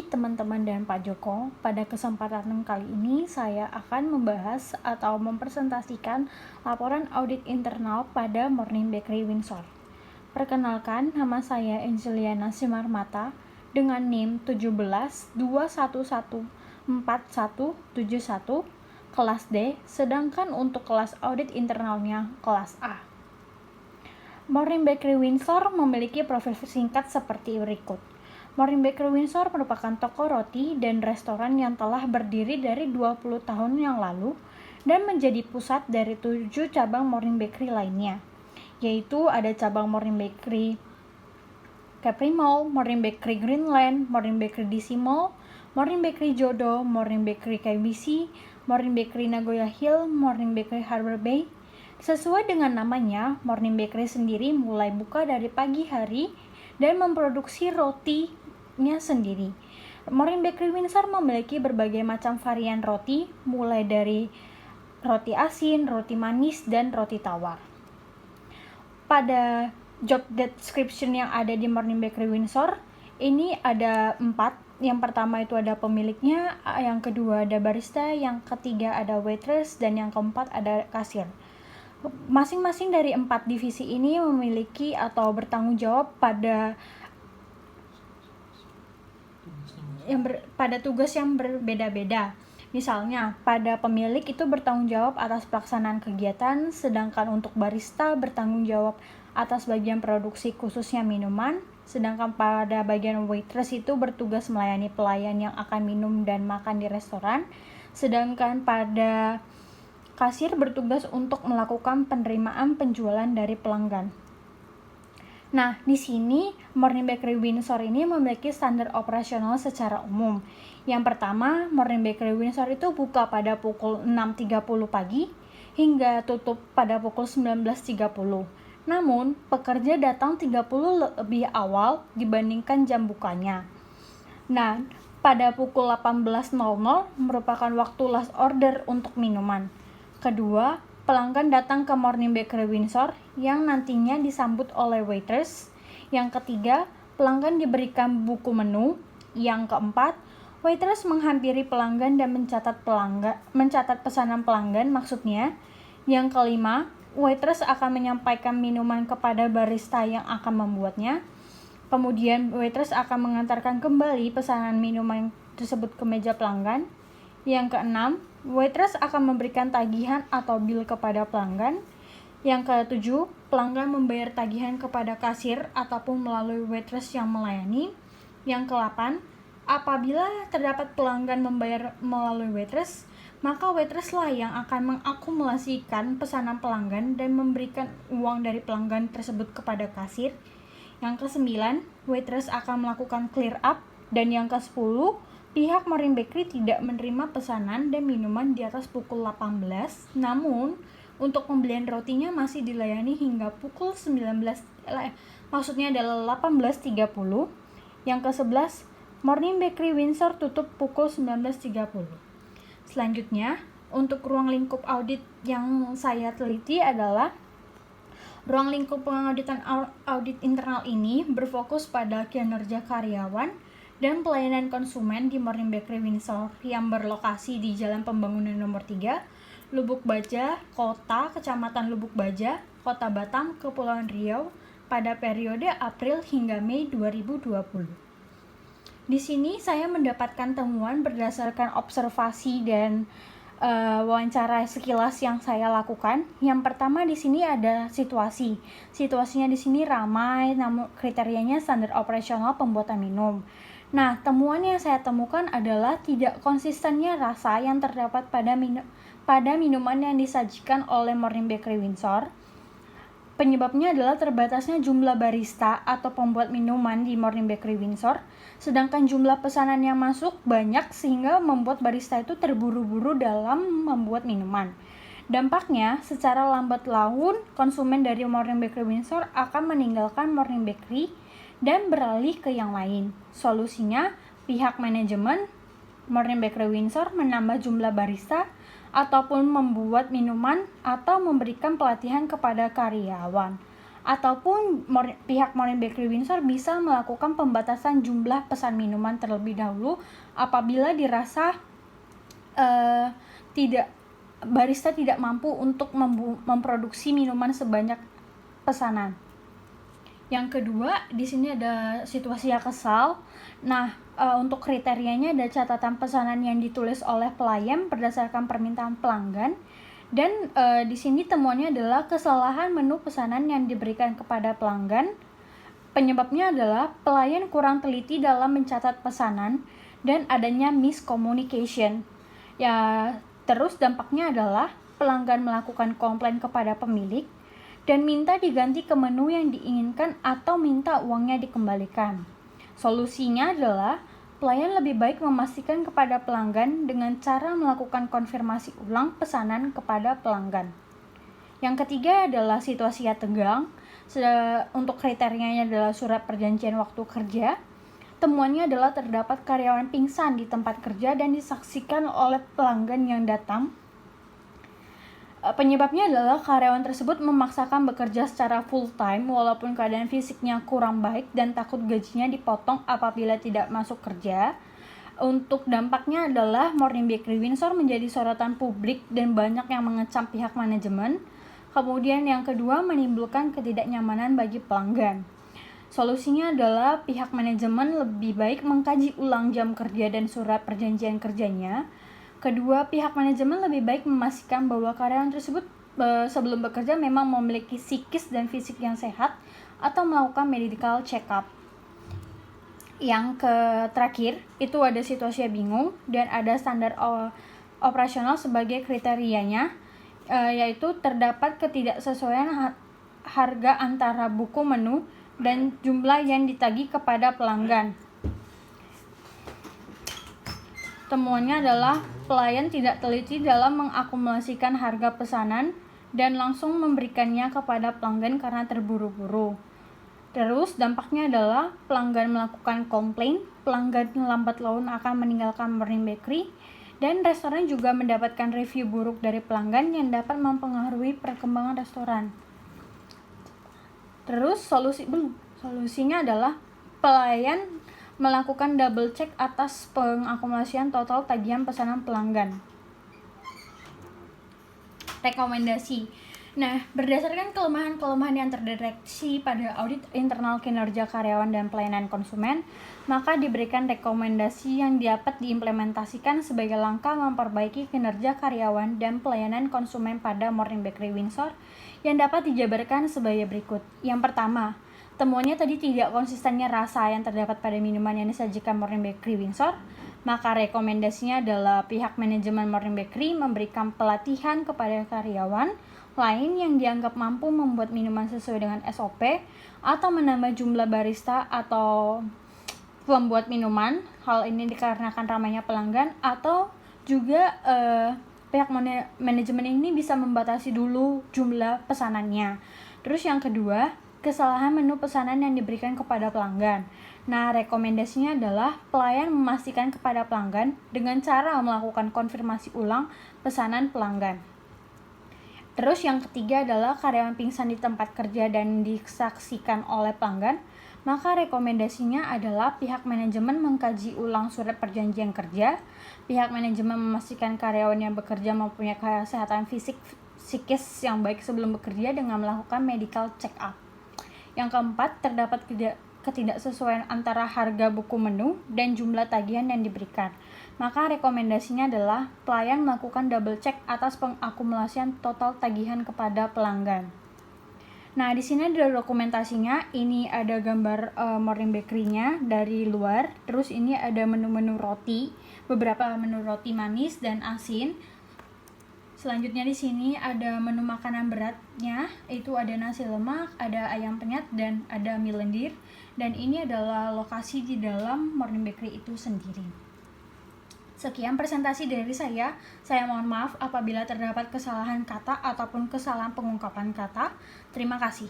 pagi teman-teman dan Pak Joko. Pada kesempatan kali ini saya akan membahas atau mempresentasikan laporan audit internal pada Morning Bakery Windsor. Perkenalkan, nama saya Angeliana Simarmata dengan NIM 172114171 kelas D, sedangkan untuk kelas audit internalnya kelas A. Morning Bakery Windsor memiliki profil singkat seperti berikut. Morning Bakery Windsor merupakan toko roti dan restoran yang telah berdiri dari 20 tahun yang lalu dan menjadi pusat dari 7 cabang Morning Bakery lainnya, yaitu ada cabang Morning Bakery Capri Mall, Morning Bakery Greenland, Morning Bakery DC Mall, Morning Bakery Jodo, Morning Bakery KBC, Morning Bakery Nagoya Hill, Morning Bakery Harbor Bay. Sesuai dengan namanya, Morning Bakery sendiri mulai buka dari pagi hari dan memproduksi rotinya sendiri. Morning Bakery Windsor memiliki berbagai macam varian roti, mulai dari roti asin, roti manis, dan roti tawar. Pada job description yang ada di Morning Bakery Windsor, ini ada 4. Yang pertama itu ada pemiliknya, yang kedua ada barista, yang ketiga ada waitress, dan yang keempat ada kasir. Masing-masing dari 4 divisi ini memiliki atau bertanggung jawab pada tugas yang berbeda-beda. Misalnya, pada pemilik itu bertanggung jawab atas pelaksanaan kegiatan, sedangkan untuk barista bertanggung jawab atas bagian produksi khususnya minuman, sedangkan pada bagian waitress itu bertugas melayani pelayan yang akan minum dan makan di restoran, sedangkan pada kasir bertugas untuk melakukan penerimaan penjualan dari pelanggan. Nah, di sini Morning Bakery Windsor ini memiliki standar operasional secara umum. Yang pertama, Morning Bakery Windsor itu buka pada pukul 6.30 pagi hingga tutup pada pukul 19.30. Namun, pekerja datang 30 lebih awal dibandingkan jam bukanya. Nah, pada pukul 18.00 merupakan waktu last order untuk minuman. Kedua, pelanggan datang ke Morning Bakery Windsor yang nantinya disambut oleh waitress. Yang ketiga, pelanggan diberikan buku menu. Yang keempat, waitress menghampiri pelanggan dan mencatat pesanan pelanggan maksudnya. Yang kelima, waitress akan menyampaikan minuman kepada barista yang akan membuatnya. Kemudian waitress akan mengantarkan kembali pesanan minuman tersebut ke meja pelanggan. Yang keenam, waitress akan memberikan tagihan atau bill kepada pelanggan. Yang ketujuh, pelanggan membayar tagihan kepada kasir ataupun melalui waitress yang melayani. Yang kedelapan, apabila terdapat pelanggan membayar melalui waitress, maka waitress lah yang akan mengakumulasikan pesanan pelanggan dan memberikan uang dari pelanggan tersebut kepada kasir. Yang kesembilan, waitress akan melakukan clear up. Dan yang ke-10, pihak Morning Bakery tidak menerima pesanan dan minuman di atas pukul 18, namun untuk pembelian rotinya masih dilayani hingga pukul 18.30. Yang ke-11, Morning Bakery Windsor tutup pukul 19.30. Selanjutnya, untuk ruang lingkup audit yang saya teliti adalah ruang lingkup pengauditan audit internal ini berfokus pada kinerja karyawan dan pelayanan konsumen di Morning Bakery Windsor yang berlokasi di Jalan Pembangunan Nomor 3, Lubuk Baja, Kecamatan Lubuk Baja, Kota Batam, Kepulauan Riau pada periode April hingga Mei 2020. Di sini saya mendapatkan temuan berdasarkan observasi dan wawancara sekilas yang saya lakukan. Yang pertama di sini ada situasi. Situasinya di sini ramai, namun kriterianya standar operasional pembuatan minum. Nah, temuan yang saya temukan adalah tidak konsistennya rasa yang terdapat pada minuman yang disajikan oleh Morning Bakery Windsor. Penyebabnya adalah terbatasnya jumlah barista atau pembuat minuman di Morning Bakery Windsor, sedangkan jumlah pesanan yang masuk banyak sehingga membuat barista itu terburu-buru dalam membuat minuman. Dampaknya, secara lambat laun, konsumen dari Morning Bakery Windsor akan meninggalkan Morning Bakery dan beralih ke yang lain. Solusinya, pihak manajemen Morning Bakery Windsor menambah jumlah barista ataupun membuat minuman atau memberikan pelatihan kepada karyawan. ataupun pihak Morning Bakery Windsor bisa melakukan pembatasan jumlah pesan minuman terlebih dahulu apabila dirasa barista tidak mampu untuk memproduksi minuman sebanyak pesanan. Yang kedua, di sini ada situasi yang kesal. Nah, untuk kriterianya ada catatan pesanan yang ditulis oleh pelayan berdasarkan permintaan pelanggan. Dan di sini temuannya adalah kesalahan menu pesanan yang diberikan kepada pelanggan. Penyebabnya adalah pelayan kurang teliti dalam mencatat pesanan dan adanya miscommunication. Ya, terus dampaknya adalah pelanggan melakukan komplain kepada pemilik dan minta diganti ke menu yang diinginkan atau minta uangnya dikembalikan. Solusinya adalah pelayan lebih baik memastikan kepada pelanggan dengan cara melakukan konfirmasi ulang pesanan kepada pelanggan. Yang ketiga adalah situasi yang tegang. Untuk kriterianya adalah surat perjanjian waktu kerja. Temuannya adalah terdapat karyawan pingsan di tempat kerja dan disaksikan oleh pelanggan yang datang. Penyebabnya adalah karyawan tersebut memaksakan bekerja secara full time walaupun keadaan fisiknya kurang baik dan takut gajinya dipotong apabila tidak masuk kerja. Untuk dampaknya adalah Morning Bakery Windsor menjadi sorotan publik dan banyak yang mengecam pihak manajemen. Kemudian yang kedua, menimbulkan ketidaknyamanan bagi pelanggan. Solusinya adalah pihak manajemen lebih baik mengkaji ulang jam kerja dan surat perjanjian kerjanya. Kedua, pihak manajemen lebih baik memastikan bahwa karyawan tersebut sebelum bekerja memang memiliki psikis dan fisik yang sehat atau melakukan medical check-up. Yang terakhir, itu ada situasi yang bingung dan ada standar operasional sebagai kriterianya, yaitu terdapat ketidaksesuaian harga antara buku menu dan jumlah yang ditagih kepada pelanggan. Temuannya adalah pelayan tidak teliti dalam mengakumulasikan harga pesanan dan langsung memberikannya kepada pelanggan karena terburu-buru. Terus dampaknya adalah pelanggan melakukan komplain, pelanggan lambat laun akan meninggalkan Morning Bakery, dan restoran juga mendapatkan review buruk dari pelanggan yang dapat mempengaruhi perkembangan restoran. Terus solusinya adalah pelayan melakukan double check atas pengakumulasian total tagihan pesanan pelanggan. Rekomendasi. Nah, berdasarkan kelemahan-kelemahan yang terdeteksi pada audit internal kinerja karyawan dan pelayanan konsumen, maka diberikan rekomendasi yang dapat diimplementasikan sebagai langkah memperbaiki kinerja karyawan dan pelayanan konsumen pada Morning Bakery Windsor yang dapat dijabarkan sebagai berikut. Yang pertama, temuannya tadi tidak konsistennya rasa yang terdapat pada minuman yang disajikan Morning Bakery Windsor, maka rekomendasinya adalah pihak manajemen Morning Bakery memberikan pelatihan kepada karyawan lain yang dianggap mampu membuat minuman sesuai dengan SOP atau menambah jumlah barista atau pembuat minuman. Hal ini dikarenakan ramainya pelanggan atau juga pihak manajemen ini bisa membatasi dulu jumlah pesanannya. Terus yang kedua, kesalahan menu pesanan yang diberikan kepada pelanggan. Nah, rekomendasinya adalah pelayan memastikan kepada pelanggan dengan cara melakukan konfirmasi ulang pesanan pelanggan. Terus yang ketiga adalah karyawan pingsan di tempat kerja dan disaksikan oleh pelanggan. Maka rekomendasinya adalah pihak manajemen mengkaji ulang surat perjanjian kerja. Pihak manajemen memastikan karyawan yang bekerja mempunyai kesehatan fisik psikis yang baik sebelum bekerja dengan melakukan medical check-up. Yang keempat, terdapat ketidaksesuaian antara harga buku menu dan jumlah tagihan yang diberikan. Maka rekomendasinya adalah pelayan melakukan double check atas pengakumulasian total tagihan kepada pelanggan. Nah, di sini ada dokumentasinya. Ini ada gambar Morning Bakery-nya dari luar. Terus ini ada menu-menu roti, beberapa menu roti manis dan asin. Selanjutnya di sini ada menu makanan beratnya, itu ada nasi lemak, ada ayam penyet, dan ada mie lendir. Dan ini adalah lokasi di dalam Morning Bakery itu sendiri. Sekian presentasi dari saya. Saya mohon maaf apabila terdapat kesalahan kata ataupun kesalahan pengungkapan kata. Terima kasih.